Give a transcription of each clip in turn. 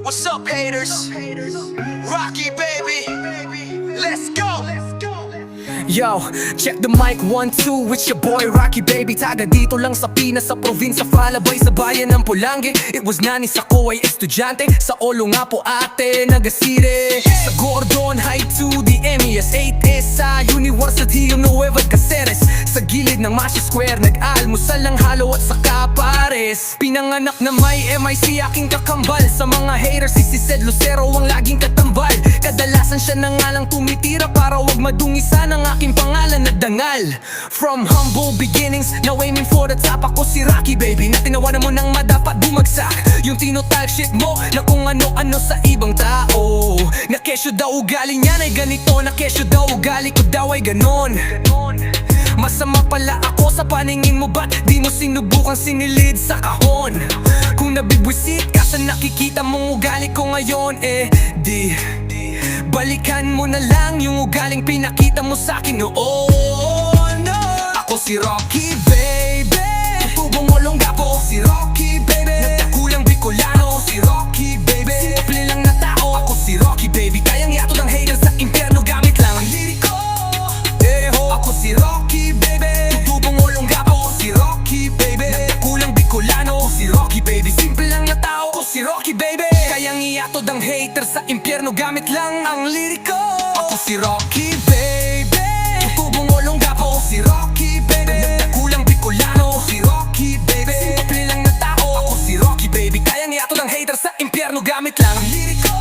What's up, haters? Rocky, baby. Let's go. Yo, check the mic 1-2, it's your boy Rocky baby. Taga dito lang sa Pinas, sa probinsya, Falabay, sa bayan ng Pulangi. It was nanis ako ay estudyante, sa Olo nga po ate, nagasire. Sa Gordon High to the MES 8S, sa University of Nueva Caceres. Sa gilid ng Masya Square, nag-almusal ng halo at saka pares. Pinanganak na may MIC, aking kakambal. Sa mga haters, si Sed Lucero ang laging katambal. Kadalasan siya na nga lang tumitira para wag madungisan ang aking pangalan na dangal. From humble beginnings, now aiming for the top. Ako si Rocky baby, na tinawanan mo nang madapat bumagsak. Yung tinotype shit mo, na kung ano-ano sa ibang tao. Na kesyo daw ugali niyan ay ganito, na kesyo daw ugali ko daw ay ganon. Masama pala ako sa paningin mo, ba't di mo sinubukang sinilid sa kahon? Kung nabibwisit ka sa nakikita mong ugali ko ngayon, di balikan mo na lang yung ugaling pinakita mo sa'kin noon. Ako si Rocky baby, tutubong walong gapo. Si Rocky baby, nagtakulang Bicolano. Si Rocky baby, simple lang na tao. Ako si Rocky baby, kayang yatod ang haters sa impyerno gamit lang ang liriko. Ako si Rocky baby, tutubong walong gapo. Si Rocky baby, nagtakulang Bicolano. Si Rocky baby, simple lang na tao. Ako si Rocky baby, kayang iatod ang haters sa impyerno gamit lang ang liriko. Ako si Rocky baby, tutubong walong gapo. Si Rocky baby, nagtakulang Bicolano. Si Rocky baby, simple lang na tao. Ako si Rocky baby, kayang iatod ang haters sa impyerno gamit lang ang liriko.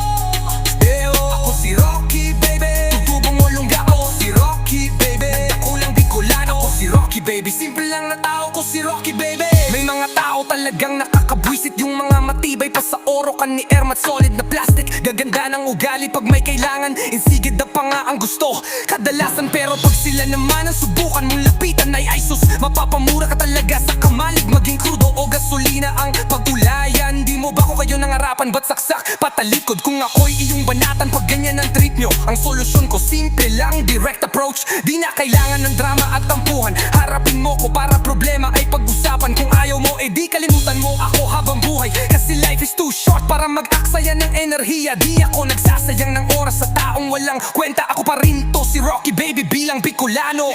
Ako si Rocky baby, tutubong walong gapo. Si Rocky baby, nagtakulang Bicolano. Ako si Rocky baby, simple lang na tao. Ako si Rocky baby. May mga tao talagang nakakabwisit, yung mga matibay pa sa oro kan ni Ermat, solid na plastic. Gaganda ng ugali pag may kailangan, insigid na pa nga ang gusto kadalasan. Pero pag sila naman ang subukan mong lapitan ay sus, mapapamura ka talaga sa kamalig. Maging krudo o gasolina ang pag-ulayan. Di mo ba ko kayo nangarapan, ba't saksak patalikod? Kung ako'y iyong banatan, pag ganyan ang trip nyo, ang solusyon ko simple lang, direct approach. Di na kailangan ng drama at tampuhan, harapin mo ko para problema ay pag-usapan. Kung ayaw mo, di kalimutan mo ako habang buhay. Kasi life is too short para mag-aksaya ng enerhiya. Di ako nagsasayang ng oras sa taong walang kwenta. Ako pa rin to, si Rocky baby bilang Bicolano.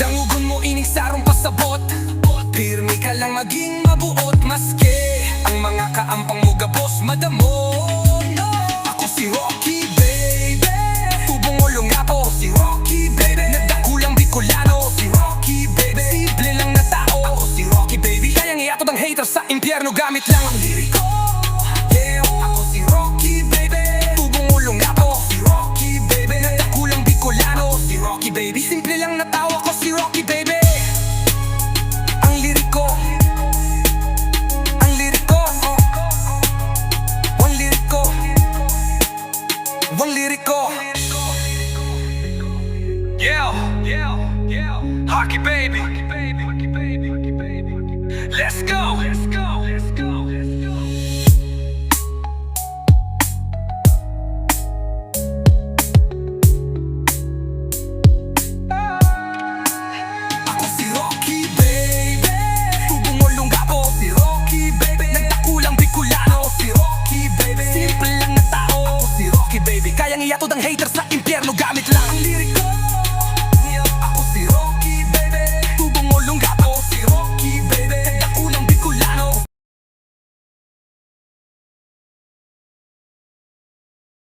Dangugon mo ining sarong pasabot, pirmi ka lang maging mabuot. Maske ang mga kaampang mo gabos madamo. Ako si Rocky baby, tubong ulong nga po. Si Rocky baby, nagdakulang Bicolano. Si Rocky baby, simple lang na tao. Ako si Rocky baby, kayang iatod ang haters sa impyerno gamit lang ang liriko. Ako si Rocky baby, tubong ulong nga po. Si Rocky baby, nagdakulang Bicolano. Si Rocky baby, simple lang na tao. Ako si Rocky baby. Ang liriko, ang liriko, one liriko, one liriko. Yeah, Hockey baby. Let's go.